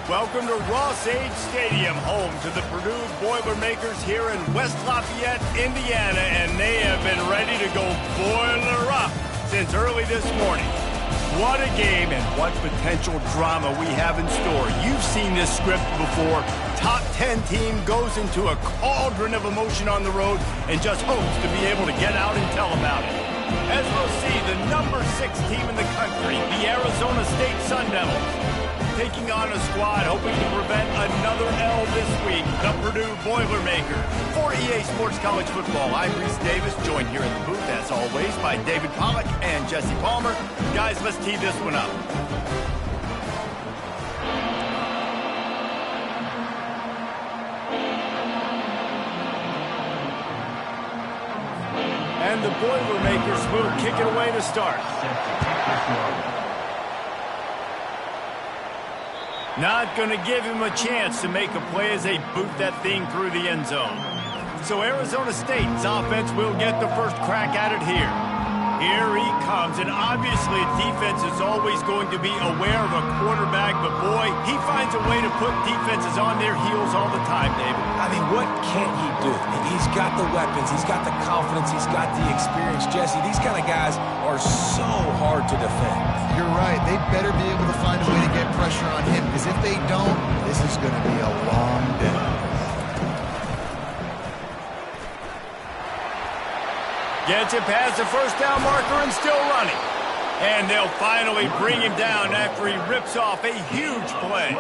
Welcome to Ross-Age Stadium, home to the Perdue Boilermakers here in West Lafayette, Indiana, and they have been ready to go boiler up since early this morning. What a game and what potential drama we have in store. You've seen this script before. Top 10 team goes into a cauldron of emotion on the road and just hopes to be able to get out and tell about it. As we'll see, the number 6 team in the country, the Arizona State Sun Devils, taking on a squad hoping to prevent another L this week, the Perdue Boilermakers. For EA Sports College Football, I'm Reese Davis, joined here in the booth, as always, by David Pollack and Jesse Palmer. Guys, let's tee this one up. And the Boilermakers will kick it away to start. Not going to give him a chance to make a play as they boot that thing through the end zone. So Arizona State's offense will get the first crack at it here. Here he comes, and obviously defense is always going to be aware of a quarterback, but boy, he finds a way to put defenses on their heels all the time, David. I mean, what can't he do? He's got the weapons, he's got the confidence, he's got the experience. Jesse, these kind of guys are so hard to defend. You're right. They better be able to find a way to get pressure on him, because if they don't, this is going to be a long day. Gets it past the first down marker and still running. And they'll finally bring him down after he rips off a huge play.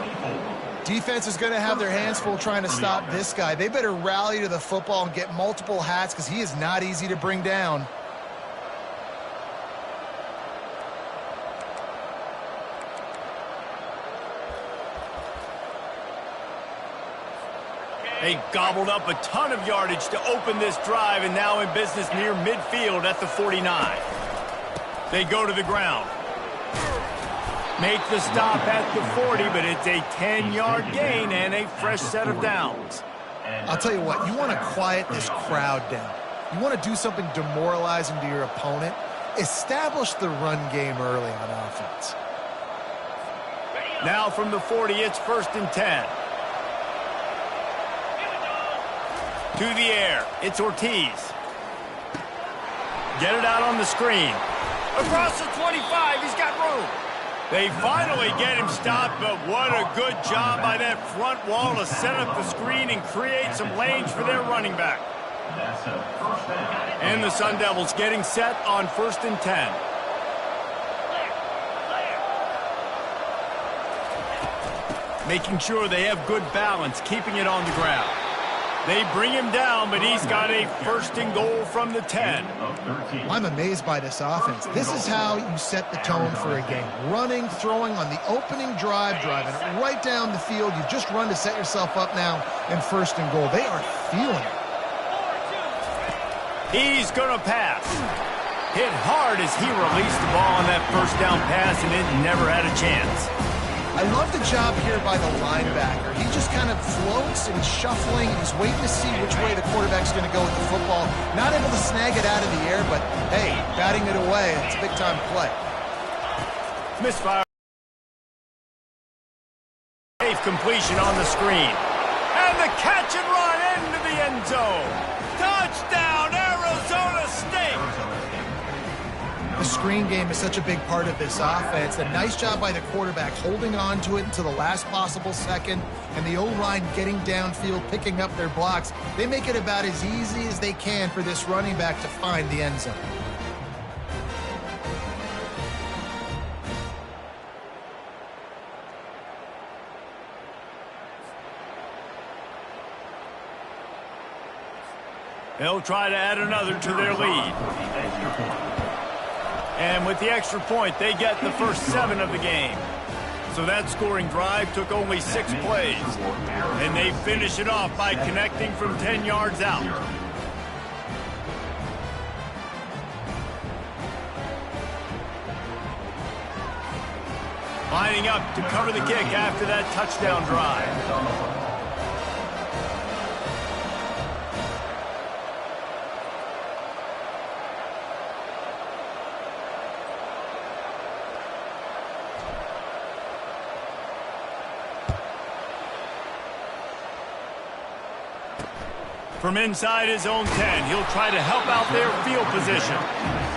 Defense is going to have their hands full trying to stop this guy. They better rally to the football and get multiple hats, because he is not easy to bring down. They gobbled up a ton of yardage to open this drive, and now in business near midfield at the 49. They go to the ground. Make the stop at the 40, but it's a 10-yard gain and a fresh set of downs. I'll tell you what, you want to quiet this crowd down. You want to do something demoralizing to your opponent. Establish the run game early on offense. Now from the 40, it's 1st and 10. To the air, it's Ortiz. Get it out on the screen. Across the 25, he's got room. They finally get him stopped, but what a good job by that front wall to set up the screen and create some lanes for their running back. And the Sun Devils getting set on 1st and 10. Making sure they have good balance, keeping it on the ground. They bring him down, but he's got a 1st and goal from the 10. I'm amazed by this offense. This is how you set the tone for a game. Running, throwing on the opening drive, driving it right down the field. You've just run to set yourself up now in 1st and goal. They are feeling it. He's going to pass. Hit hard as he released the ball on that 1st down pass, and it never had a chance. I love the job here by the linebacker. He just kind of floats and he's shuffling and he's waiting to see which way the quarterback's going to go with the football. Not able to snag it out of the air, but hey, batting it away, it's a big-time play. Misfire. Safe completion on the screen. And the catch and run into the end zone. Touchdown, Arizona State! The screen game is such a big part of this offense. A nice job by the quarterback holding on to it until the last possible second, and the O-line getting downfield, picking up their blocks. They make it about as easy as they can for this running back to find the end zone. They'll try to add another to their lead. And with the extra point, they get the first 7 of the game. So that scoring drive took only 6 plays. And they finish it off by connecting from 10 yards out. Lining up to cover the kick after that touchdown drive. From inside his own 10, he'll try to help out their field position.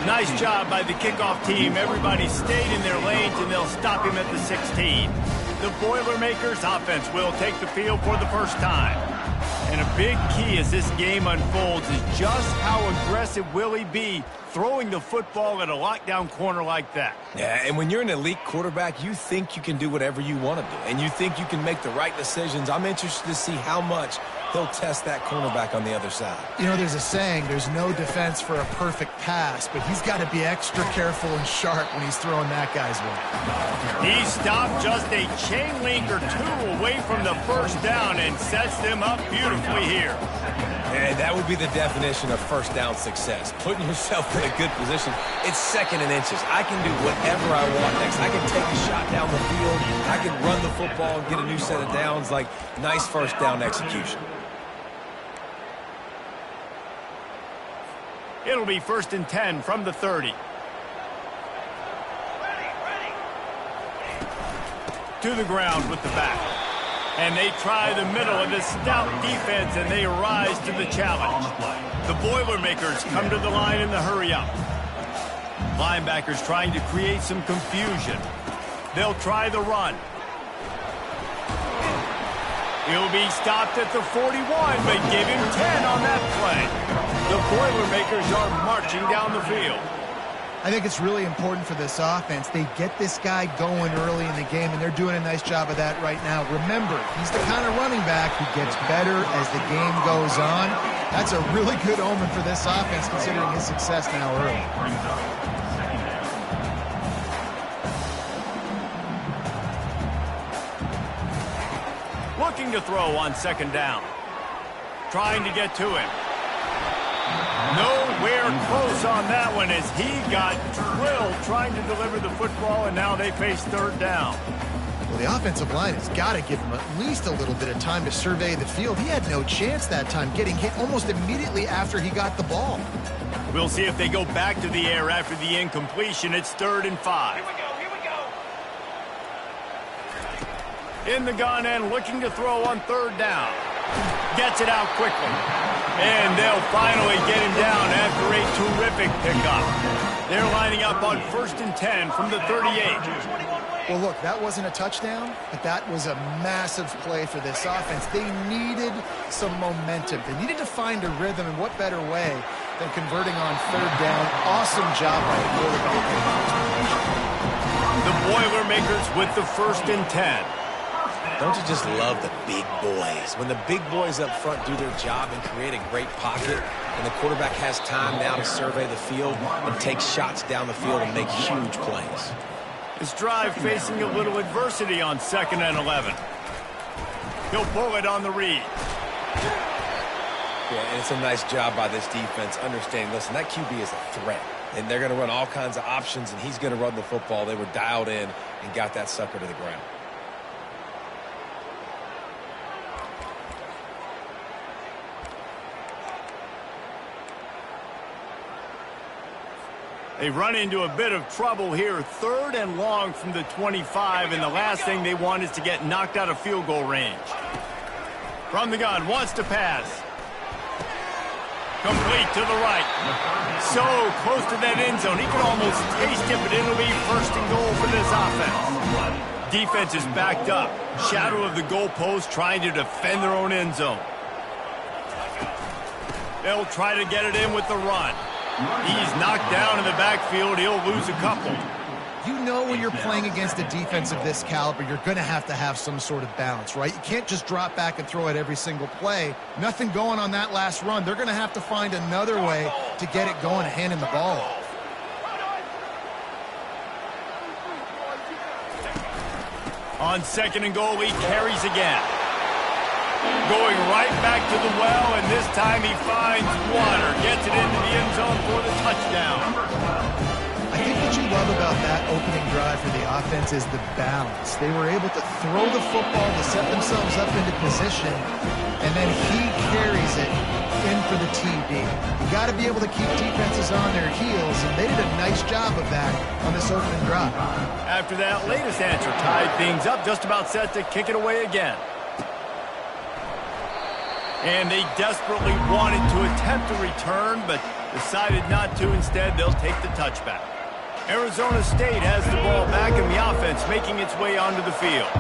Nice job by the kickoff team. Everybody stayed in their lanes, and they'll stop him at the 16. The Boilermakers offense will take the field for the first time. And a big key as this game unfolds is just how aggressive will he be throwing the football at a lockdown corner like that. Yeah, and when you're an elite quarterback, you think you can do whatever you want to do, and you think you can make the right decisions. I'm interested to see how much he'll test that cornerback on the other side. You know, there's a saying, there's no defense for a perfect pass, but he's got to be extra careful and sharp when he's throwing that guy's way. He stopped just a chain link or two away from the first down and sets them up beautifully here. And that would be the definition of first down success, putting yourself in a good position. It's second and inches. I can do whatever I want next. I can take a shot down the field. I can run the football and get a new set of downs. Like, nice first down execution. It'll be 1st and 10 from the 30. To the ground with the back. And they try the middle of this stout defense, and they rise to the challenge. The Boilermakers come to the line in the hurry-up. Linebackers trying to create some confusion. They'll try the run. He'll be stopped at the 41, but give him 10 on that play. The Boilermakers are marching down the field. I think it's really important for this offense. They get this guy going early in the game, and they're doing a nice job of that right now. Remember, he's the kind of running back who gets better as the game goes on. That's a really good omen for this offense, considering his success now early. Looking to throw on 2nd down. Trying to get to him. Nowhere close on that one as he got drilled trying to deliver the football, and now they face 3rd down. Well, the offensive line has got to give him at least a little bit of time to survey the field. He had no chance that time, getting hit almost immediately after he got the ball. We'll see if they go back to the air after the incompletion. It's 3rd and 5. Here we go. In the gun and looking to throw on 3rd down. Gets it out quickly. And they'll finally get him down after a terrific pickup. They're lining up on 1st and 10 from the 38. Well, look, that wasn't a touchdown, but that was a massive play for this offense. They needed some momentum. They needed to find a rhythm, and what better way than converting on 3rd down. Awesome job by the quarterback. The Boilermakers with the 1st and 10. Don't you just love the big boys? When the big boys up front do their job and create a great pocket, and the quarterback has time now to survey the field and take shots down the field and make huge plays. This drive facing a little adversity on 2nd and 11. He'll pull it on the read. Yeah, and it's a nice job by this defense understanding, listen, that QB is a threat. And they're going to run all kinds of options, and he's going to run the football. They were dialed in and got that sucker to the ground. They run into a bit of trouble here. 3rd and long from the 25, and the last thing they want is to get knocked out of field goal range. From the gun, wants to pass. Complete to the right. So close to that end zone. He can almost taste it, but it'll be 1st and goal for this offense. Defense is backed up. Shadow of the goalpost trying to defend their own end zone. They'll try to get it in with the run. He's knocked down in the backfield. He'll lose a couple. You know when you're playing against a defense of this caliber, you're going to have some sort of balance, right? You can't just drop back and throw it every single play. Nothing going on that last run. They're going to have to find another way to get it going and hand him the ball off. On 2nd and goal, he carries again. Going right back to the well, and this time he finds water. Gets it into the end zone for the touchdown. I think what you love about that opening drive for the offense is the balance. They were able to throw the football to set themselves up into position, and then he carries it in for the TD. You got to be able to keep defenses on their heels, and they did a nice job of that on this opening drive. After that latest answer tied things up, just about set to kick it away again. And they desperately wanted to attempt a return, but decided not to. Instead, they'll take the touchback. Arizona State has the ball back in the offense, making its way onto the field.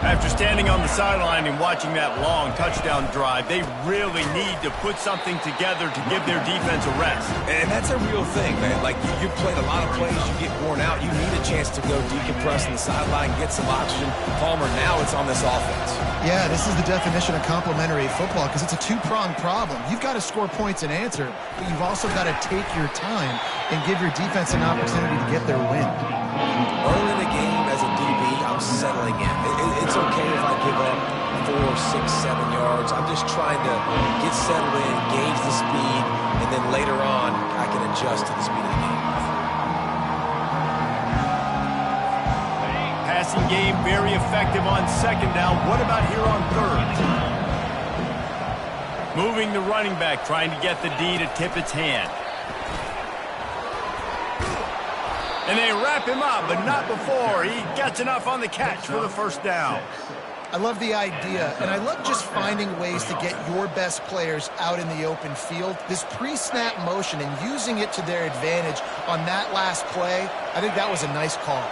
After standing on the sideline and watching that long touchdown drive, they really need to put something together to give their defense a rest. And that's a real thing, man. Like, you played a lot of plays, you get worn out, you need a chance to go decompress on the sideline, get some oxygen. Palmer, now it's on this offense. Yeah, this is the definition of complementary football because it's a two-pronged problem. You've got to score points and answer, but you've also got to take your time and give your defense an opportunity to get their win. Early in the game as a DB, I'm settling in. It's okay if I give up 4, 6, 7 yards. I'm just trying to get settled in, gauge the speed, and then later on, I can adjust to the speed of the game. Passing game very effective on second down. What about here on third? Moving the running back, trying to get the D to tip its hand. And they wrap him up, but not before he gets enough on the catch for the first down. I love the idea, and I love just finding ways to get your best players out in the open field. This pre-snap motion and using it to their advantage on that last play, I think that was a nice call.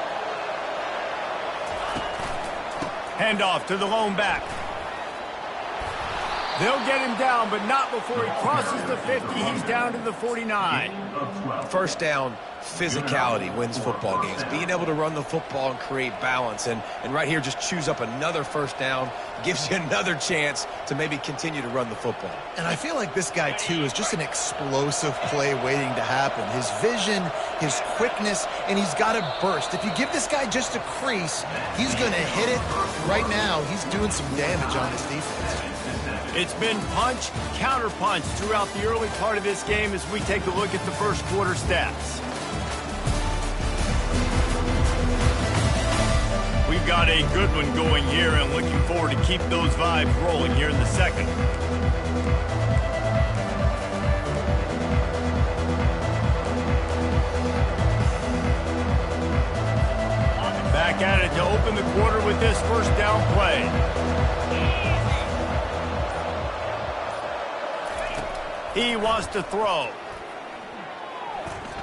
Handoff to the lone back. They'll get him down, but not before he crosses the 50. He's down to the 49. First down, physicality wins football games. Being able to run the football and create balance. And right here, just choose up another first down. Gives you another chance to maybe continue to run the football. And I feel like this guy, too, is just an explosive play waiting to happen. His vision, his quickness, and he's got a burst. If you give this guy just a crease, he's going to hit it. Right now, he's doing some damage on this defense. It's been punch, counter-punch throughout the early part of this game as we take a look at the first quarter stats. We've got a good one going here and looking forward to keep those vibes rolling here in the second. Back at it to open the quarter with this first down play. He wants to throw.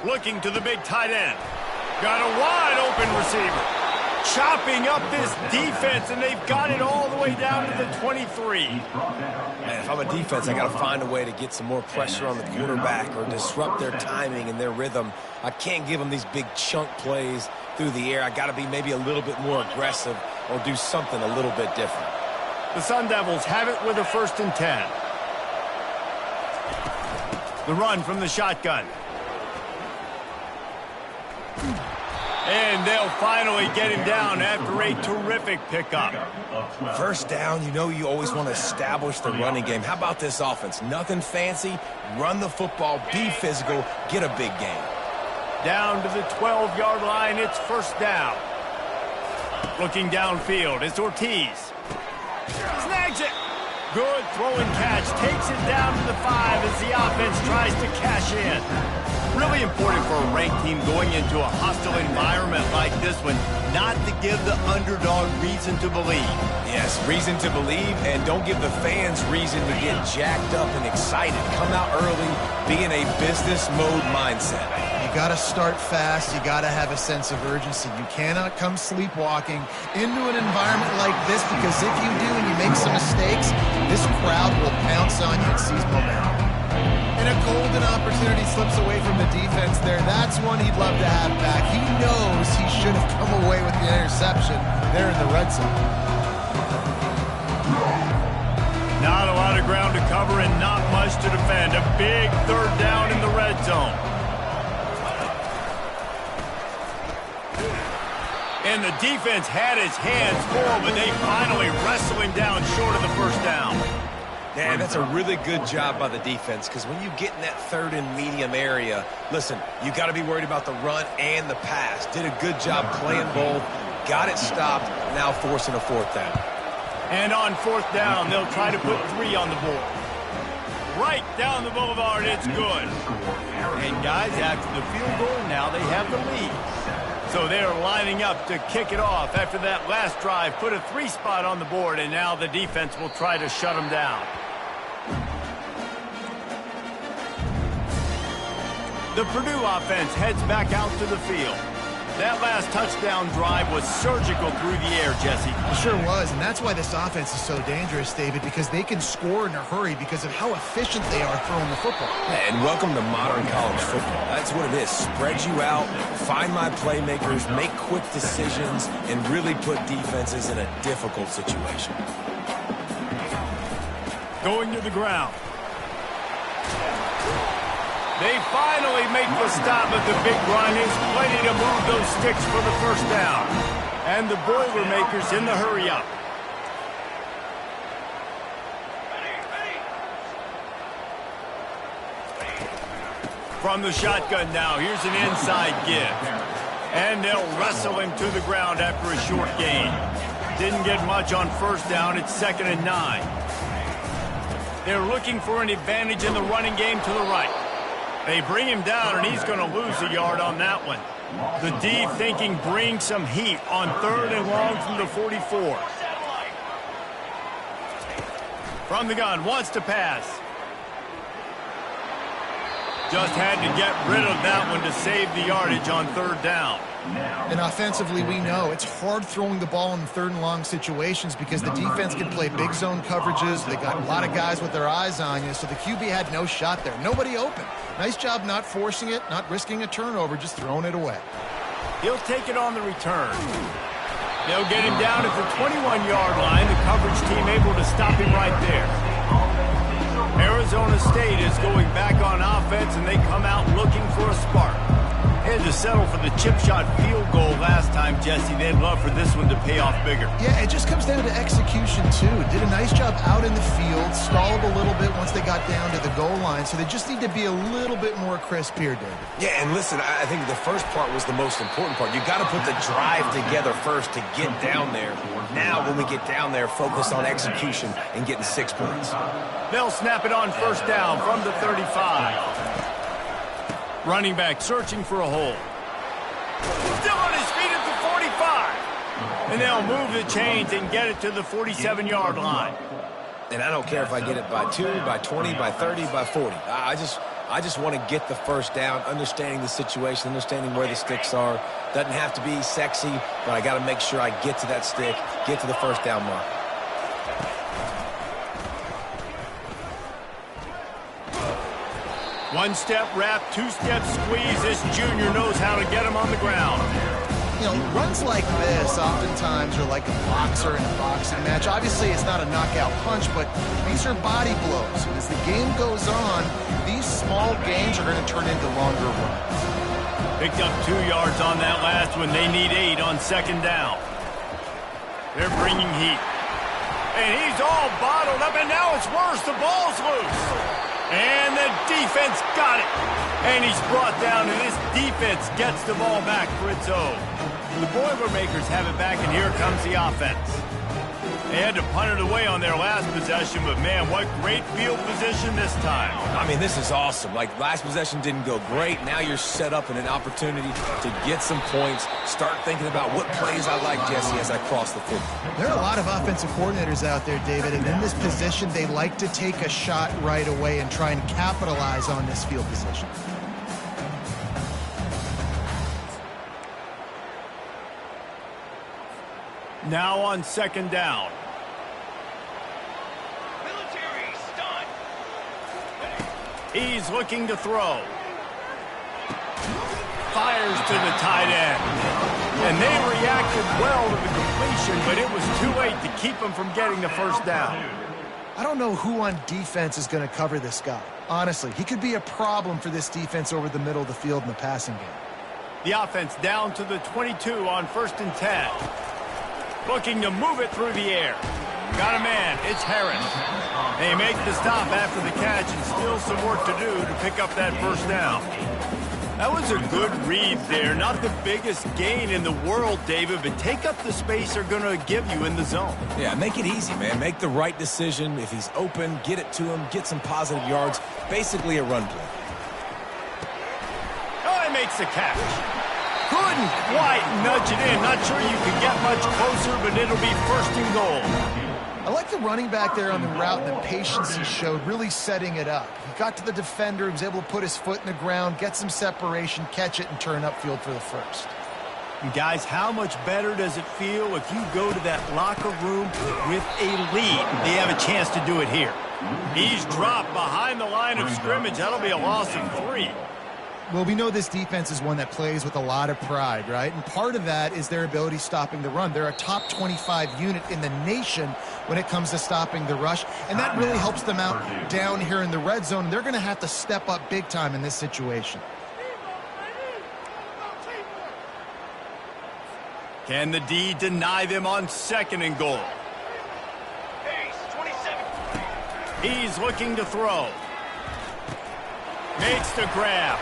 Looking to the big tight end. Got a wide open receiver. Chopping up this defense, and they've got it all the way down to the 23. Man, if I'm a defense, I got to find a way to get some more pressure on the quarterback or disrupt their timing and their rhythm. I can't give them these big chunk plays through the air. I got to be maybe a little bit more aggressive or do something a little bit different. The Sun Devils have it with a 1st and 10. The run from the shotgun. And they'll finally get him down after a terrific pickup. First down, you know you always want to establish the running game. How about this offense? Nothing fancy. Run the football, be physical, get a big gain. Down to the 12-yard line, it's first down. Looking downfield, it's Ortiz. Snags it. Good throwing catch, takes it down to the 5 as the offense tries to cash in. Really important for a ranked team going into a hostile environment like this one, not to give the underdog reason to believe. Yes, reason to believe, and don't give the fans reason to get jacked up and excited. Come out early, be in a business mode mindset. You got to start fast. You got to have a sense of urgency. You cannot come sleepwalking into an environment like this, because if you do and you make some mistakes, this crowd will pounce on you and seize momentum. And a golden opportunity slips away from the defense there. That's one he'd love to have back. He knows he should have come away with the interception there in the red zone. Not a lot of ground to cover and not much to defend. A big 3rd down in the red zone. And the defense had his hands full, but they finally wrestle him down short of the first down. Man, that's a really good job by the defense, because when you get in that 3rd and medium area, listen, you got to be worried about the run and the pass. Did a good job playing both, got it stopped, now forcing a 4th down. And on 4th down, they'll try to put 3 on the board. Right down the boulevard, it's good. And guys, after the field goal, now they have the lead. So they're lining up to kick it off after that last drive. Put a 3 spot on the board, and now the defense will try to shut them down. The Perdue offense heads back out to the field. That last touchdown drive was surgical through the air, Jesse. It sure was, and that's why this offense is so dangerous, David, because they can score in a hurry because of how efficient they are throwing the football. And welcome to modern college football. That's what it is. Spread you out, find my playmakers, make quick decisions, and really put defenses in a difficult situation. Going to the ground. They finally make the stop at the big run. Is plenty to move those sticks for the first down. And the Boilermakers in the hurry-up. From the shotgun now, here's an inside give. And they'll wrestle him to the ground after a short gain. Didn't get much on first down. It's 2nd and 9. They're looking for an advantage in the running game to the right. They bring him down, and he's going to lose a yard on that one. The D thinking bring some heat on 3rd and long from the 44. From the gun, wants to pass. Just had to get rid of that one to save the yardage on 3rd down. And offensively, we know it's hard throwing the ball in 3rd and long situations because the defense can play big zone coverages. They got a lot of guys with their eyes on you, so the QB had no shot there. Nobody open. Nice job not forcing it, not risking a turnover, just throwing it away. He'll take it on the return. They'll get him down at the 21-yard line. The coverage team able to stop him right there. Arizona State is going back on offense, and they come out looking for a spark. They had to settle for the chip shot field goal last time, Jesse. They'd love for this one to pay off bigger. Yeah, it just comes down to execution, too. Did a nice job out in the field, stalled a little bit once they got down to the goal line, so they just need to be a little bit more crisp here, David. Yeah, and listen, I think the first part was the most important part. You got to put the drive together first to get down there. Now, when we get down there, focus on execution and getting 6 points. They'll snap it on first down from the 35. Running back searching for a hole. Still on his feet at the 45. And they'll move the chains and get it to the 47-yard line. And I don't care if I get it by 2, by 20, by 30, by 40. I just want to get the first down, understanding the situation, understanding where the sticks are. Doesn't have to be sexy, but I got to make sure I get to that stick, get to the first down mark. One-step wrap, two-step squeeze. This junior knows how to get him on the ground. You know, runs like this oftentimes are like a boxer in a boxing match. Obviously, it's not a knockout punch, but these are body blows. And as the game goes on, these small gains are going to turn into longer runs. Picked up 2 yards on that last one. They need 8 on 2nd down. They're bringing heat. And he's all bottled up, and now it's worse. The ball's loose. And the defense got it. And he's brought down, and this defense gets the ball back for its own. The Boilermakers have it back, and here comes the offense. They had to punt it away on their last possession, but, man, what great field position this time. I mean, this is awesome. Like, last possession didn't go great. Now you're set up in an opportunity to get some points, start thinking about what plays I like, Jesse, as I cross the football. There are a lot of offensive coordinators out there, David, and in this position, they like to take a shot right away and try and capitalize on this field position. Now on 2nd down. He's looking to throw. Fires to the tight end. And they reacted well to the completion, but it was too late to keep him from getting the first down. I don't know who on defense is going to cover this guy. Honestly, he could be a problem for this defense over the middle of the field in the passing game. The offense down to the 22 on 1st and 10. Looking to move it through the air. Got a man. It's Harris. They make the stop after the catch, and still some work to do to pick up that first down. That was a good read there. Not the biggest gain in the world, David, but take up the space they're going to give you in the zone. Yeah, make it easy, man. Make the right decision. If he's open, get it to him, get some positive yards. Basically a run play. Oh, he makes the catch. Couldn't quite nudge it in. Not sure you could get much closer, but it'll be 1st and goal. I like the running back there on the route and the patience he showed, really setting it up. He got to the defender, he was able to put his foot in the ground, get some separation, catch it, and turn upfield for the first. And guys, how much better does it feel if you go to that locker room with a lead? They have a chance to do it here. He's dropped behind the line of scrimmage. That'll be a loss of 3. Well, we know this defense is one that plays with a lot of pride, right? And part of that is their ability stopping the run. They're a top 25 unit in the nation when it comes to stopping the rush, and that really helps them out down here in the red zone. They're going to have to step up big time in this situation. Can the D deny them on 2nd and goal? He's looking to throw. Makes the grab.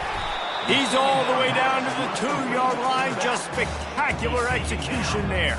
He's all the way down to the 2-yard line. Just spectacular execution there.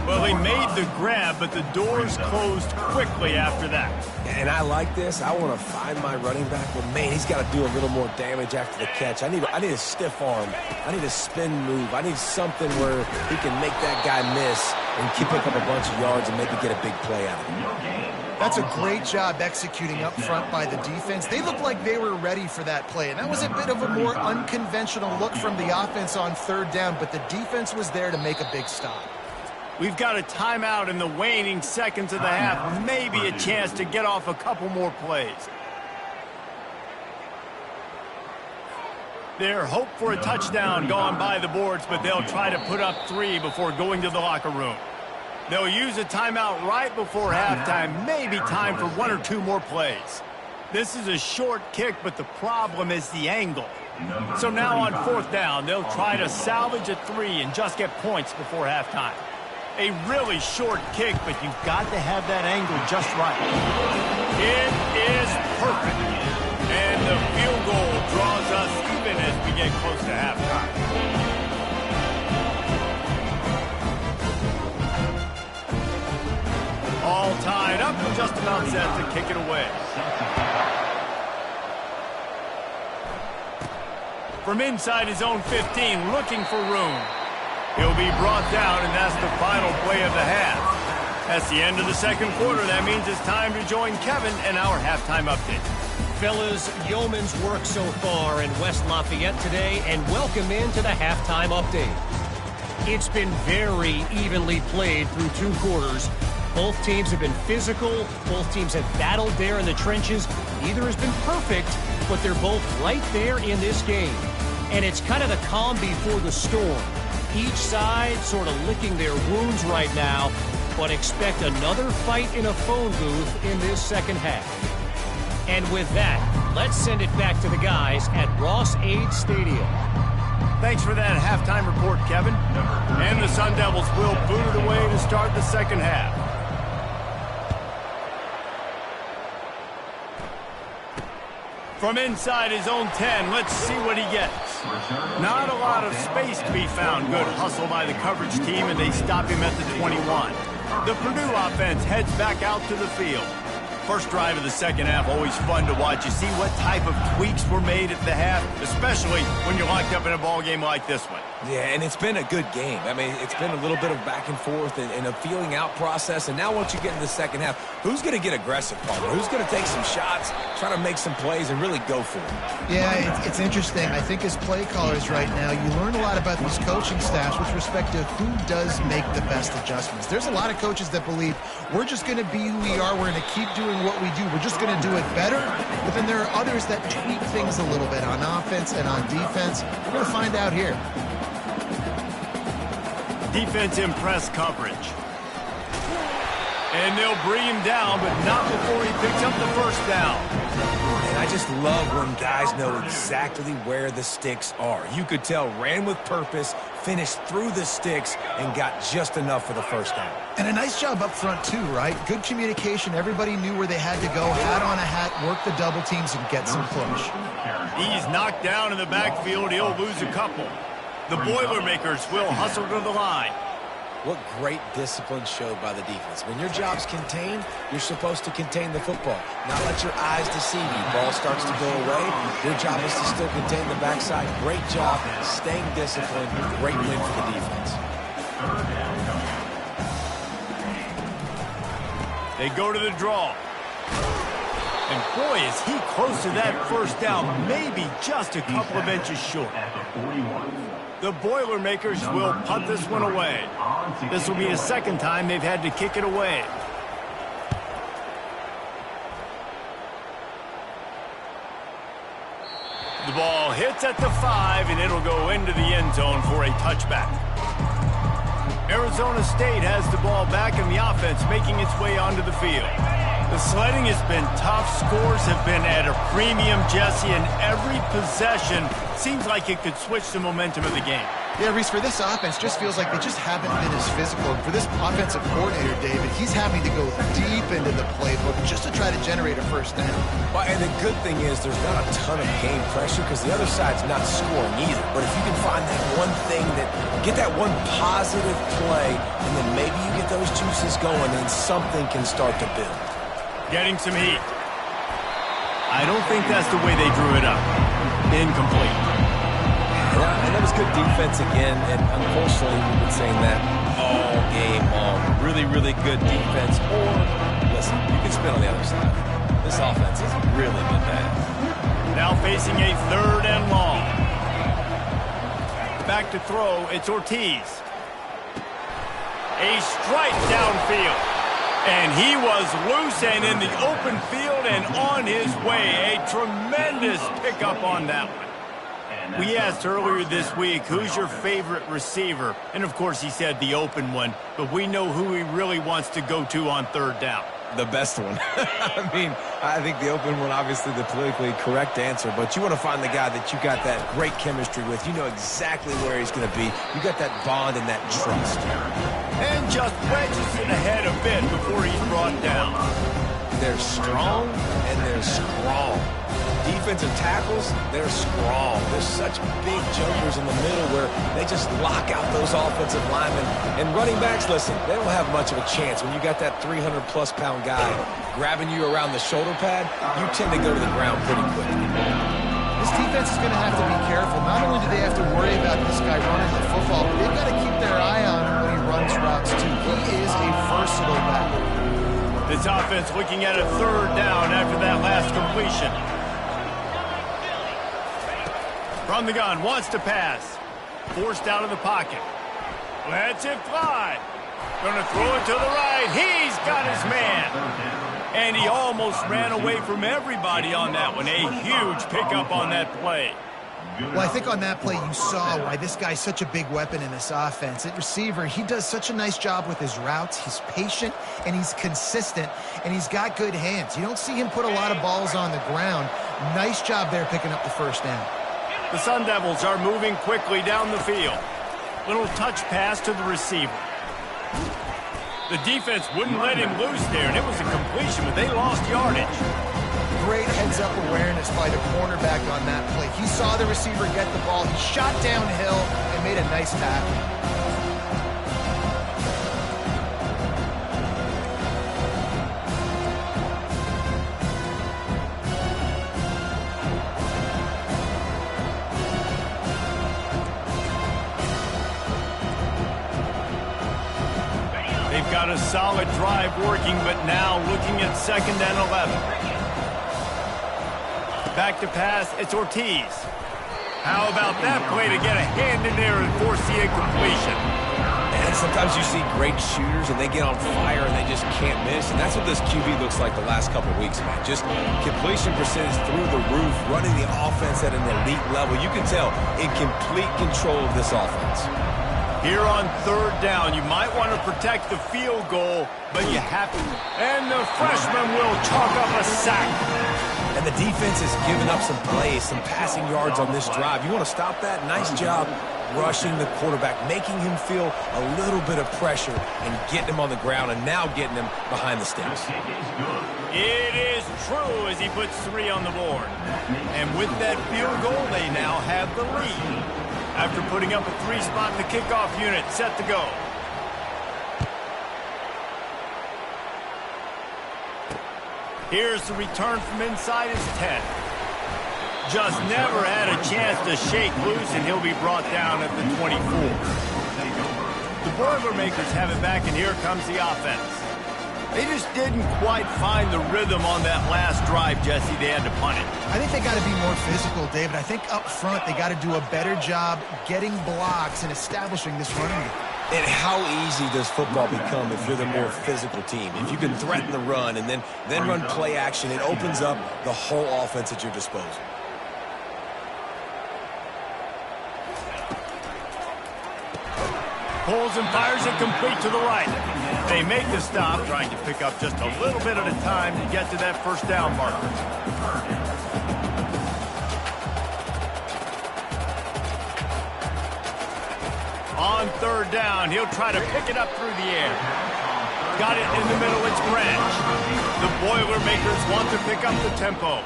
Well, he made the grab, but the doors closed quickly after that. And I like this. I want to find my running back, but man, he's got to do a little more damage after the catch. I need a stiff arm. I need a spin move. I need something where he can make that guy miss and pick up a bunch of yards and maybe get a big play out of it. That's a great job executing up front by the defense. They looked like they were ready for that play, and that was a bit of a more unconventional look from the offense on 3rd down, but the defense was there to make a big stop. We've got a timeout in the waning seconds of the half, maybe a chance to get off a couple more plays. Their hope for a touchdown gone by the boards, but they'll try to put up 3 before going to the locker room. They'll use a timeout right before halftime, maybe time for 1 or 2 more plays. This is a short kick, but the problem is the angle. So now on 4th down, they'll try to salvage a 3 and just get points before halftime. A really short kick, but you've got to have that angle just right. It is perfect. And the field goal draws us even as we get close to halftime. All tied up and just about set to kick it away. From inside his own 15, looking for room. He'll be brought down, and that's the final play of the half. That's the end of the 2nd quarter. That means it's time to join Kevin and our halftime update. Fellas, yeoman's work so far in West Lafayette today, and welcome into the halftime update. It's been very evenly played through 2 quarters. Both teams have been physical. Both teams have battled there in the trenches. Neither has been perfect, but they're both right there in this game. And it's kind of the calm before the storm. Each side sort of licking their wounds right now, but expect another fight in a phone booth in this 2nd half. And with that, let's send it back to the guys at Ross-Ade Stadium. Thanks for that halftime report, Kevin. And the Sun Devils will boot it away to start the 2nd half. From inside his own 10, let's see what he gets. Not a lot of space to be found. Good hustle by the coverage team, and they stop him at the 21. The Perdue offense heads back out to the field. First drive of the 2nd half, always fun to watch. You see what type of tweaks were made at the half, especially when you're locked up in a ball game like this one. Yeah, and it's been a good game. I mean, it's been a little bit of back and forth and a feeling out process. And now once you get into the 2nd half, who's going to get aggressive, Palmer? Who's going to take some shots, try to make some plays, and really go for it? Yeah, it's interesting. I think as play callers right now, you learn a lot about these coaching staffs with respect to who does make the best adjustments. There's a lot of coaches that believe we're just going to be who we are. We're going to keep doing what we do. We're just going to do it better. But then there are others that tweak things a little bit on offense and on defense. We're going to find out here. Defense in press coverage. And they'll bring him down, but not before he picks up the 1st down. And I just love when guys know exactly where the sticks are. You could tell ran with purpose, finished through the sticks, and got just enough for the 1st down. And a nice job up front, too, right? Good communication. Everybody knew where they had to go. Hat on a hat, work the double teams, and get some push. He's knocked down in the backfield. He'll lose a couple. The Boilermakers will hustle to the line. What great discipline showed by the defense. When your job's contained, you're supposed to contain the football. Not let your eyes deceive you. Ball starts to go away. Your job is to still contain the backside. Great job staying disciplined. Great win for the defense. They go to the draw. And boy, is he close to that first down, maybe just a couple of inches short. The Boilermakers will punt this one away. This will be the second time they've had to kick it away. The ball hits at the 5, and it'll go into the end zone for a touchback. Arizona State has the ball back, and the offense making its way onto the field. The sledding has been tough. Scores have been at a premium, Jesse, and every possession seems like it could switch the momentum of the game. Yeah, Reese, for this offense, just feels like they just haven't been as physical. And for this offensive coordinator, David, he's having to go deep into the playbook just to try to generate a first down. Well, and the good thing is there's not a ton of game pressure because the other side's not scoring either. But if you can find that one thing get that one positive play, and then maybe you get those juices going, and something can start to build. Getting some heat. I don't think that's the way they drew it up. Incomplete. And that was good defense again, and unfortunately we've been saying that all game long. Really, really good defense. Or, listen, you can spin on the other side. This offense has really been bad. Now facing a 3rd and long. Back to throw, it's Ortiz. A strike downfield. And he was loose and in the open field and on his way. A tremendous pickup on that one. We asked earlier this week, who's your favorite receiver? And, of course, he said the open one. But we know who he really wants to go to on 3rd down. The best one. I mean, I think the open one, obviously the politically correct answer. But you want to find the guy that you got that great chemistry with. You know exactly where he's going to be. You got that bond and that trust. And just wedges it ahead a bit before he's brought down. They're strong and they're strong. Defensive tackles, they're strong. There's such big jumpers in the middle where they just lock out those offensive linemen. And running backs, listen, they don't have much of a chance. When you got that 300-plus pound guy grabbing you around the shoulder pad, you tend to go to the ground pretty quickly. This defense is going to have to be careful. Not only do they have to worry about this guy running the football, but they've got to keep their eye on him when he runs routes, too. He is a versatile back. This offense looking at a 3rd down after that last completion. From the gun, wants to pass. Forced out of the pocket. Lets it fly. Gonna throw it to the right. He's got his man. And he almost ran away from everybody on that one. A huge pickup on that play. Well, I think on that play you saw why this guy's such a big weapon in this offense. At receiver, he does such a nice job with his routes. He's patient, and he's consistent, and he's got good hands. You don't see him put a lot of balls on the ground. Nice job there picking up the first down. The Sun Devils are moving quickly down the field. Little touch pass to the receiver. The defense wouldn't let him loose there, and it was a completion, but they lost yardage. Great heads-up awareness by the cornerback on that play. He saw the receiver get the ball. He shot downhill and made a nice tackle. They've got a solid drive working, but now looking at 2nd and 11. Back to pass, it's Ortiz. How about that play to get a hand in there and force the incompletion? And sometimes you see great shooters and they get on fire and they just can't miss. And that's what this QB looks like the last couple of weeks, man. Just completion percentage through the roof, running the offense at an elite level. You can tell in complete control of this offense. Here on 3rd down, you might want to protect the field goal, but you have to. And the freshman will chalk up a sack. And the defense has given up some plays, some passing yards on this drive. You want to stop that? Nice job rushing the quarterback, making him feel a little bit of pressure and getting him on the ground and now getting him behind the sticks. It is true as he puts 3 on the board. And with that field goal, they now have the lead. After putting up a 3-spot in the kickoff unit, set to go. Here's the return from inside his 10. Just never had a chance to shake loose, and he'll be brought down at the 24. The Boilermakers have it back, and here comes the offense. They just didn't quite find the rhythm on that last drive, Jesse. They had to punt it. I think they got to be more physical, David. I think up front they got to do a better job getting blocks and establishing this running game. And how easy does football become if you're the more physical team? If you can threaten the run and then run play action, it opens up the whole offense at your disposal. Pulls and fires it complete to the right. They make the stop, trying to pick up just a little bit at a time to get to that first down marker. On third down, he'll try to pick it up through the air. Got it in the middle, it's Branch. The Boilermakers want to pick up the tempo.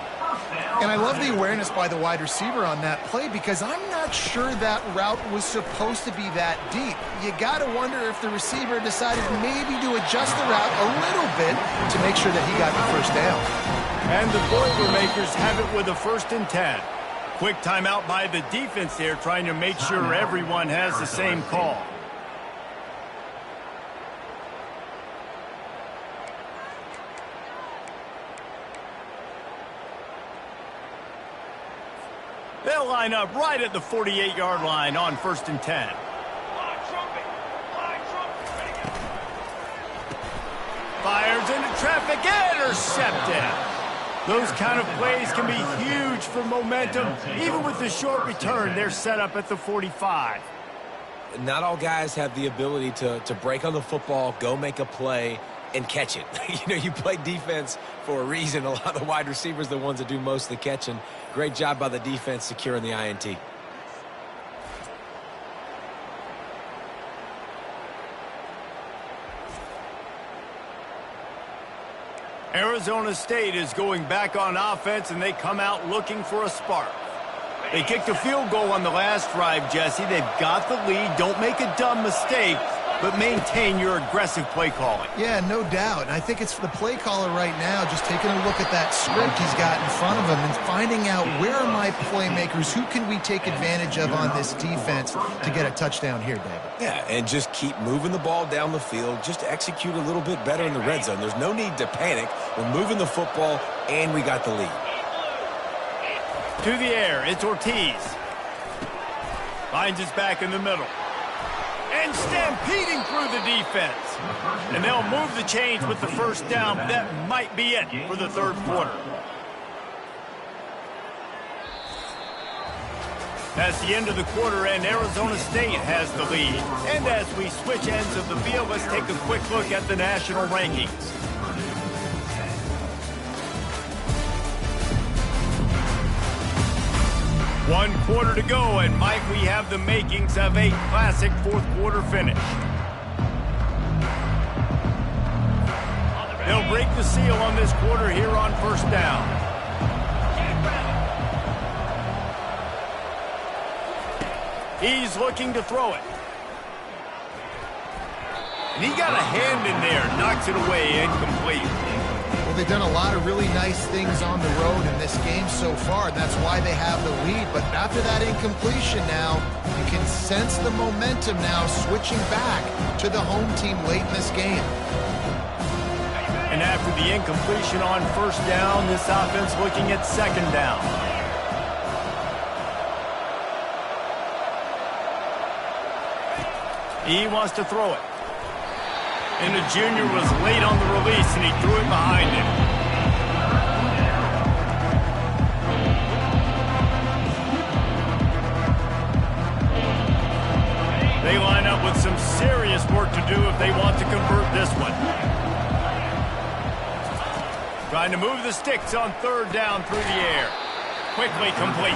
And I love the awareness by the wide receiver on that play because I'm not sure that route was supposed to be that deep. You got to wonder if the receiver decided maybe to adjust the route a little bit to make sure that he got the first down. And the Boilermakers have it with a 1st and 10. Quick timeout by the defense here, trying to make sure everyone has the same call. They'll line up right at the 48-yard line on 1st and 10. Fires into traffic, intercepted. Those kind of plays can be huge for momentum. Even with the short return, they're set up at the 45. Not all guys have the ability to break on the football, go make a play, and catch it. You play defense for a reason. A lot of the wide receivers are the ones that do most of the catching. Great job by the defense securing the INT. Arizona State is going back on offense, and they come out looking for a spark. They kicked a field goal on the last drive, Jesse. They've got the lead. Don't make a dumb mistake, but maintain your aggressive play calling. Yeah, no doubt. And I think it's the play caller right now just taking a look at that script he's got in front of him and finding out where are my playmakers, who can we take advantage of on this defense to get a touchdown here, David. Yeah, and just keep moving the ball down the field. Just execute a little bit better in the red zone. There's no need to panic. We're moving the football, and we got the lead. To the air, it's Ortiz. Finds his back in the middle. And stampeding through the defense. And they'll move the chains with the first down. That might be it for the third quarter. That's the end of the quarter, and Arizona State has the lead. And as we switch ends of the field, let's take a quick look at the national rankings. One quarter to go, and Mike, we have the makings of a classic fourth quarter finish. They'll break the seal on this quarter here on first down. He's looking to throw it. And he got a hand in there, knocks it away, incomplete. Well, they've done a lot of really nice things on the road in this game so far. That's why they have the lead. But after that incompletion now, you can sense the momentum now switching back to the home team late in this game. And after the incompletion on first down, this offense looking at second down. He wants to throw it. And the junior was late on the release, and he threw it behind him. They line up with some serious work to do if they want to convert this one. Trying to move the sticks on third down through the air. Quickly complete.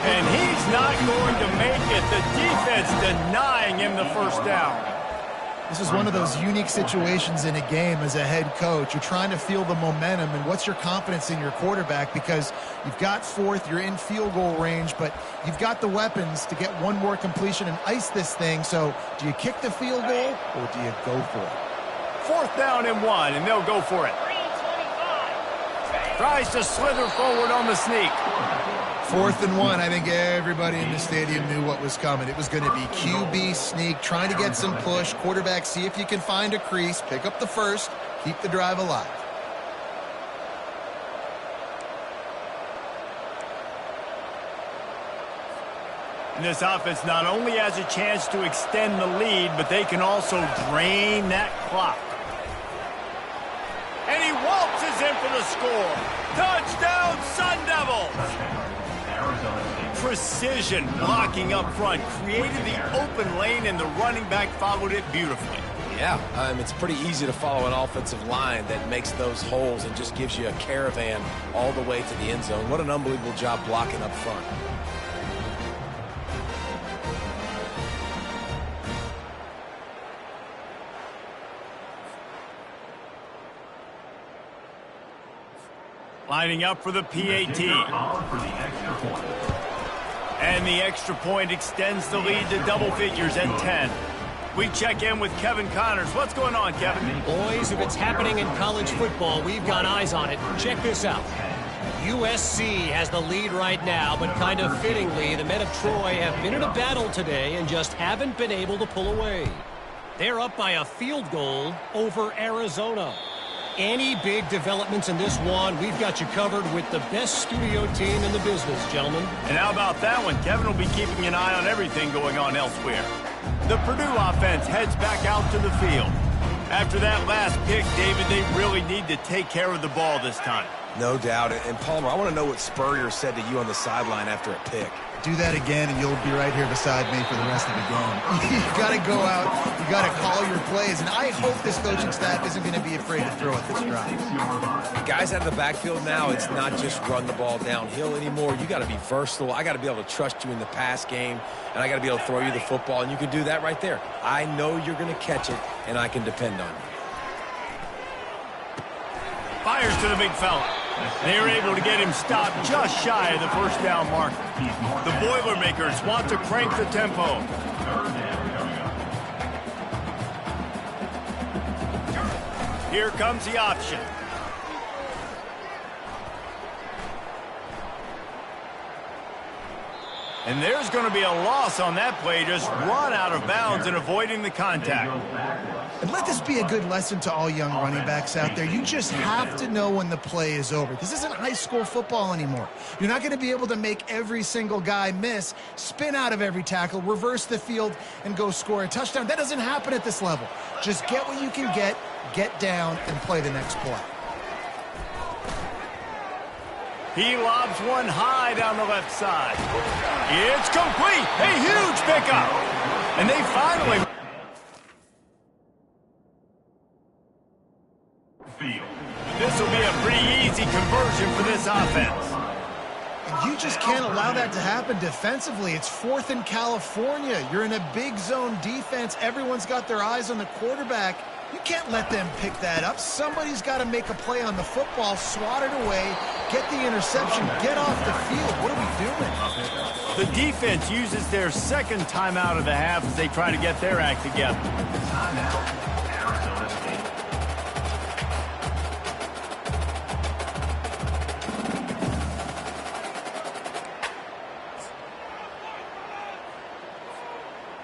And he's not going to make it. The defense denying him the first down. This is one of those unique situations in a game as a head coach. You're trying to feel the momentum, and what's your confidence in your quarterback, because you've got fourth, you're in field goal range, but you've got the weapons to get one more completion and ice this thing. So do you kick the field goal or do you go for it? Fourth down and 1, and they'll go for it. Tries to slither forward on the sneak. 4th and 1. I think everybody in the stadium knew what was coming. It was going to be QB sneak, trying to get some push. Quarterback, see if you can find a crease. Pick up the first. Keep the drive alive. And this offense not only has a chance to extend the lead, but they can also drain that clock. And he waltzes in for the score. Touchdown, Sun Devils! Precision blocking up front, created the open lane, and the running back followed it beautifully. Yeah, it's pretty easy to follow an offensive line that makes those holes and just gives you a caravan all the way to the end zone. What an unbelievable job blocking up front. Lining up for the PAT. And the extra point extends the lead to double figures at 10. We check in with Kevin Connors. What's going on, Kevin? Boys, if it's happening in college football, we've got eyes on it. Check this out. USC has the lead right now, but kind of fittingly, the men of Troy have been in a battle today and just haven't been able to pull away. They're up by a field goal over Arizona. Any big developments in this one, we've got you covered with the best studio team in the business, gentlemen. And how about that one? Kevin will be keeping an eye on everything going on elsewhere. The Perdue offense heads back out to the field. After that last pick, David, they really need to take care of the ball this time. No doubt. And Palmer, I want to know what Spurrier said to you on the sideline after a pick. Do that again, and you'll be right here beside me for the rest of the game. You got to go out. You got to call your plays, and I hope this coaching staff isn't going to be afraid to throw at this drive. Guys out of the backfield now, it's not just run the ball downhill anymore. You got to be versatile. I got to be able to trust you in the pass game, and I got to be able to throw you the football, and you can do that right there. I know you're going to catch it, and I can depend on you. Fires to the big fella. They were able to get him stopped just shy of the first down marker. The Boilermakers want to crank the tempo. Here comes the option. And there's going to be a loss on that play, just run out of bounds and avoiding the contact. And let this be a good lesson to all young running backs out there. You just have to know when the play is over. This isn't high school football anymore. You're not going to be able to make every single guy miss, spin out of every tackle, reverse the field, and go score a touchdown. That doesn't happen at this level. Just get what you can get down, and play the next play. He lobs one high down the left side. It's complete. A huge pickup. And they finally... This will be a pretty easy conversion for this offense. And you just can't allow that to happen defensively. It's 4th in California. You're in a big zone defense. Everyone's got their eyes on the quarterback. You can't let them pick that up. Somebody's got to make a play on the football, swat it away, get the interception, get off the field. What are we doing? The defense uses their second timeout of the half as they try to get their act together.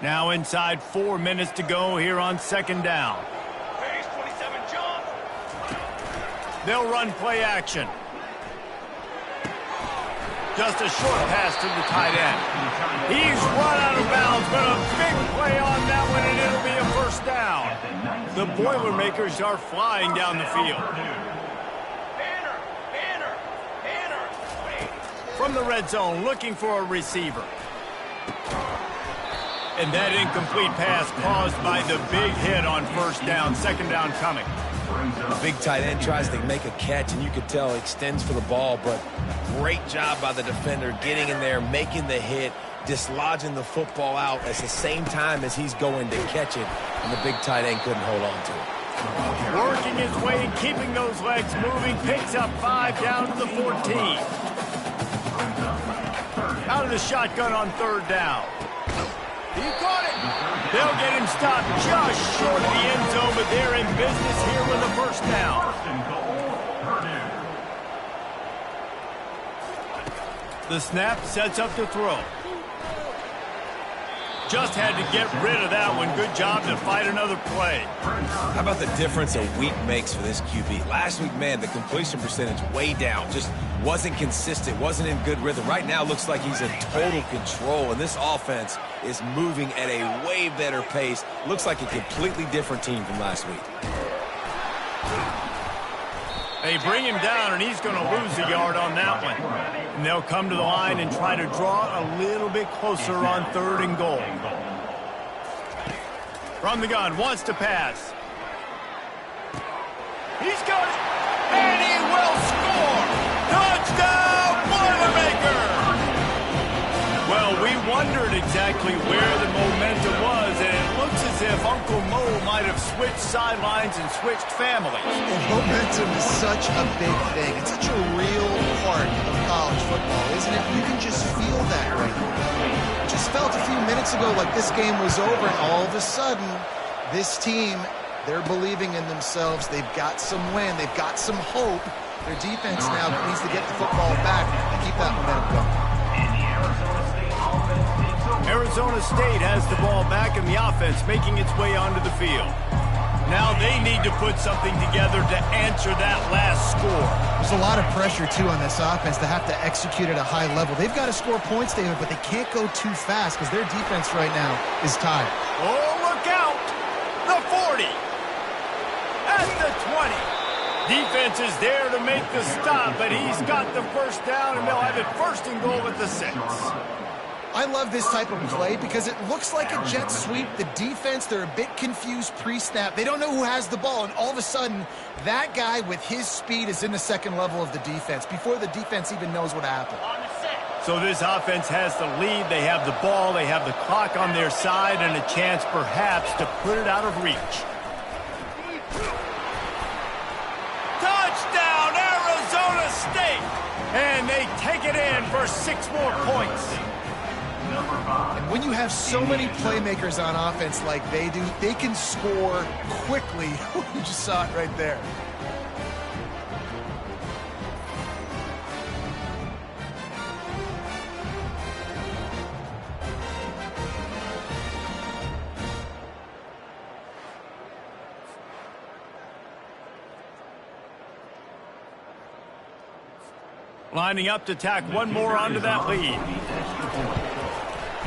Now inside 4 minutes to go here on second down. They'll run play action. Just a short pass to the tight end. He's run out of bounds, but a big play on that one, and it'll be a first down. The Boilermakers are flying down the field. From the red zone, looking for a receiver. And that incomplete pass caused by the big hit on first down. Second down coming. The big tight end tries to make a catch, and you could tell extends for the ball, but great job by the defender getting in there, making the hit, dislodging the football out at the same time as he's going to catch it, and the big tight end couldn't hold on to it. Working his way and keeping those legs moving, picks up 5 down to the 14. Out of the shotgun on third down. He caught it. They'll get him stopped just short of the end zone, but they're in business here with a first down. The snap sets up to throw. Just had to get rid of that one. Good job to fight another play. How about the difference a week makes for this QB? Last week, man, the completion percentage way down. Just wasn't consistent, wasn't in good rhythm. Right now, looks like he's in total control, and this offense is moving at a way better pace. Looks like a completely different team from last week. They bring him down, and he's going to lose a yard on that one. And they'll come to the line and try to draw a little bit closer on 3rd and goal. From the gun, wants to pass. He's got it, and he will score! Touchdown, Boilermaker! Well, we wondered exactly where the momentum was, and it looks as if Uncle Mo might have switched sidelines and switched families. Well, momentum is such a big thing. It's such a real part of college football, isn't it? You can just feel that right now. Just felt a few minutes ago like this game was over, and all of a sudden, this team, they're believing in themselves. They've got some wind. They've got some hope. Their defense now needs to get the football back and keep that momentum going. Arizona State has the ball back in the offense, making its way onto the field. Now they need to put something together to answer that last score. There's a lot of pressure, too, on this offense to have to execute at a high level. They've got to score points, David, but they can't go too fast because their defense right now is tied. Oh, look out! The 40! At the 20! Defense is there to make the stop, but he's got the first down, and they'll have it 1st and goal at the 6. I love this type of play because it looks like a jet sweep. The defense, they're a bit confused pre-snap. They don't know who has the ball, and all of a sudden, that guy with his speed is in the 2nd level of the defense before the defense even knows what happened. So this offense has the lead. They have the ball. They have the clock on their side and a chance perhaps to put it out of reach. Touchdown, Arizona State! And they take it in for 6 more points. And when you have so many playmakers on offense like they do, they can score quickly. You just saw it right there. Lining up to tack one more onto that lead.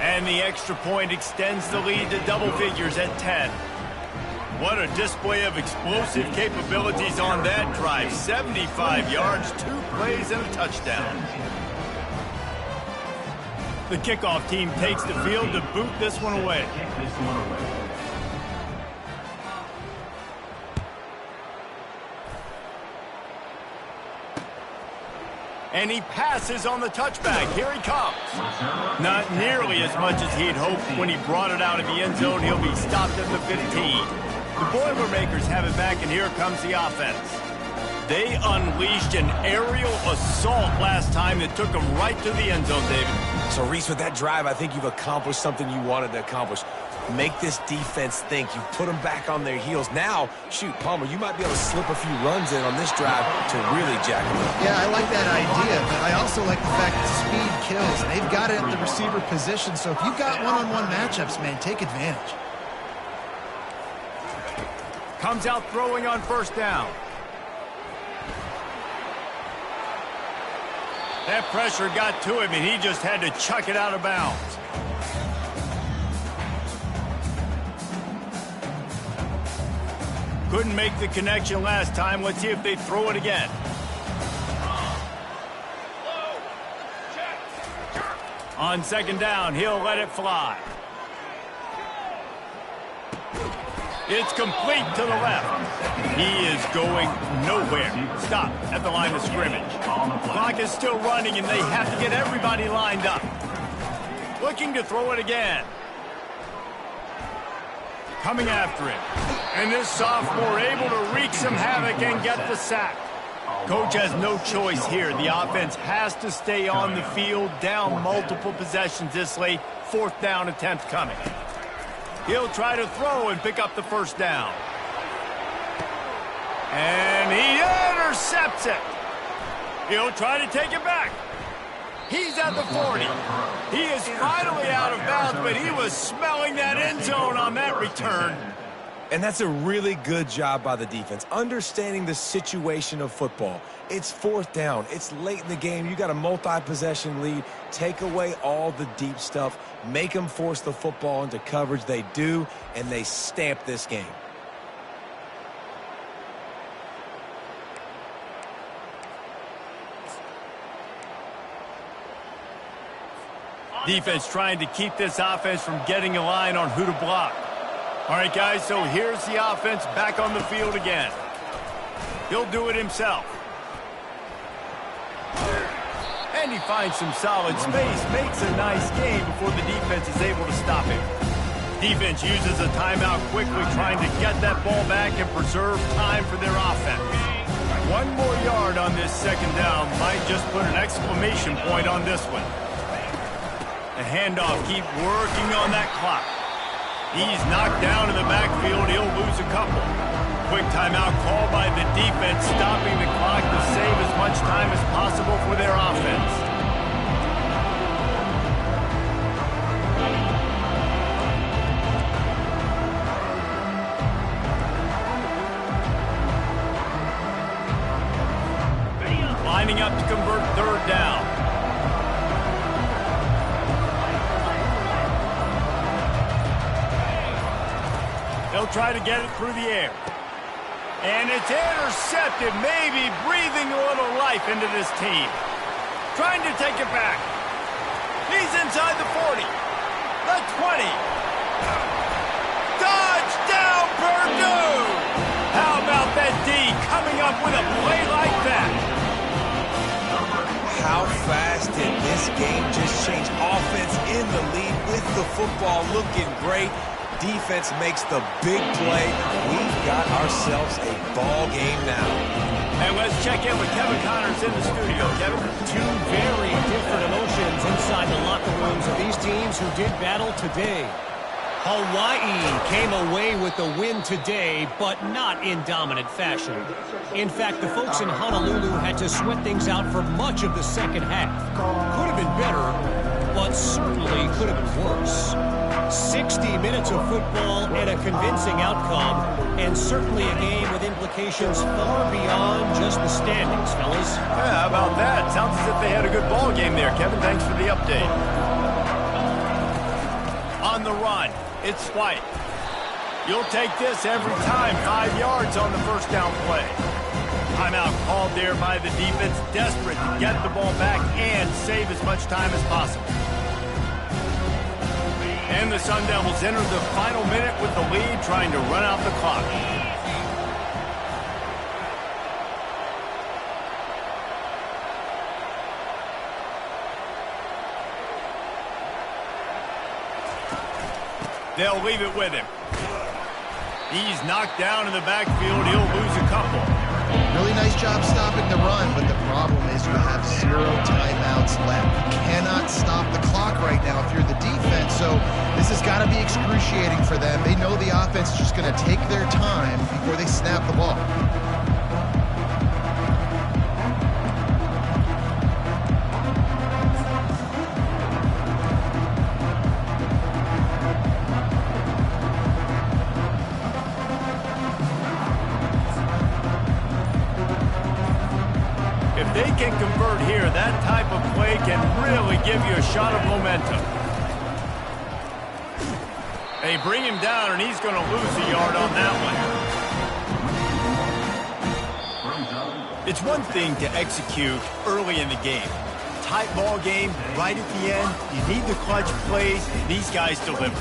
And the extra point extends the lead to double figures at 10. What a display of explosive capabilities on that drive. 75 yards, 2 plays, and a touchdown. The kickoff team takes the field to boot this one away. And he passes on the touchback. Here he comes. Not nearly as much as he'd hoped when he brought it out of the end zone. He'll be stopped at the 15. The Boilermakers have it back, and here comes the offense. They unleashed an aerial assault last time that took them right to the end zone, David. So, Reese, with that drive, I think you've accomplished something you wanted to accomplish. Make this defense think. You put them back on their heels. Now, shoot, Palmer, you might be able to slip a few runs in on this drive to really jack them up. Yeah, I like that idea, but I also like the fact that speed kills. And they've got it at the receiver position, so if you've got one-on-one matchups, man, take advantage. Comes out throwing on 1st down. That pressure got to him, and he just had to chuck it out of bounds. Couldn't make the connection last time. Let's see if they throw it again. On 2nd down, he'll let it fly. It's complete to the left. He is going nowhere. Stop at the line of scrimmage. The clock is still running, and they have to get everybody lined up. Looking to throw it again. Coming after it. And this sophomore able to wreak some havoc and get the sack. Coach has no choice here. The offense has to stay on the field, down multiple possessions this late. 4th down attempt coming. He'll try to throw and pick up the 1st down. And he intercepts it. He'll try to take it back. He's at the 40. He is finally out of bounds, but he was smelling that end zone on that return. And that's a really good job by the defense, understanding the situation of football. It's fourth down. It's late in the game. You got a multi-possession lead. Take away all the deep stuff. Make them force the football into coverage. They do, and they stamp this game. Defense trying to keep this offense from getting a line on who to block. All right, guys, so here's the offense back on the field again. He'll do it himself. And he finds some solid space, makes a nice game before the defense is able to stop him. Defense uses a timeout quickly, trying to get that ball back and preserve time for their offense. One more yard on this second down might just put an exclamation point on this one. The handoff, keep working on that clock. He's knocked down in the backfield. He'll lose a couple. Quick timeout called by the defense, stopping the clock to save as much time as possible for their offense. Lining up to convert third down. They'll try to get it through the air. And it's intercepted, maybe breathing a little life into this team. Trying to take it back. He's inside the 40. The 20. Touchdown, Perdue! How about that D coming up with a play like that? How fast did this game just change? Offense in the lead with the football looking great. Defense makes the big play. We've got ourselves a ball game now. And let's check in with Kevin Connors in the studio. Kevin? Two very different emotions inside the locker rooms of these teams who did battle today. Hawaii came away with the win today, but not in dominant fashion. In fact, the folks in Honolulu had to sweat things out for much of the second half. Could have been better, but certainly could have been worse. 60 minutes of football and a convincing outcome, and certainly a game with implications far beyond just the standings, fellas. Yeah, how about that? Sounds as if they had a good ball game there, Kevin. Thanks for the update. On the run, it's White. You'll take this every time. 5 yards on the first down play. Timeout called there by the defense, desperate to get the ball back and save as much time as possible. And the Sun Devils enter the final minute with the lead, trying to run out the clock. They'll leave it with him. He's knocked down in the backfield. He'll lose a couple. Really nice job stopping the run, but the problem is you have 0 timeouts left. You cannot stop the clock right now if you're the defense, so this has got to be excruciating for them. They know the offense is just going to take their time before they snap the ball. If they can convert here, that type of play can really give you a shot of momentum. They bring him down, and he's going to lose a yard on that one. It's one thing to execute early in the game. Tight ball game, right at the end, you need the clutch plays. These guys deliver.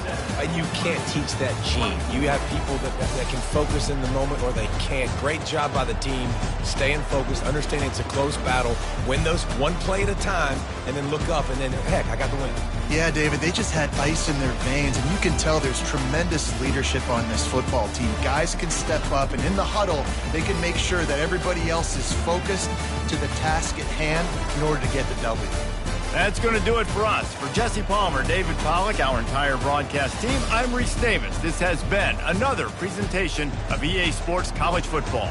You can't teach that gene. You have people that can focus in the moment, or they can't. Great job by the team, staying focused, understanding it's a close battle, win those one play at a time, and then look up, and then, heck, I got the win. Yeah, David, they just had ice in their veins, and you can tell there's tremendous leadership on this football team. Guys can step up, and in the huddle, they can make sure that everybody else is focused to the task at hand in order to get the W. That's going to do it for us. For Jesse Palmer, David Pollack, our entire broadcast team, I'm Reese Davis. This has been another presentation of EA Sports College Football.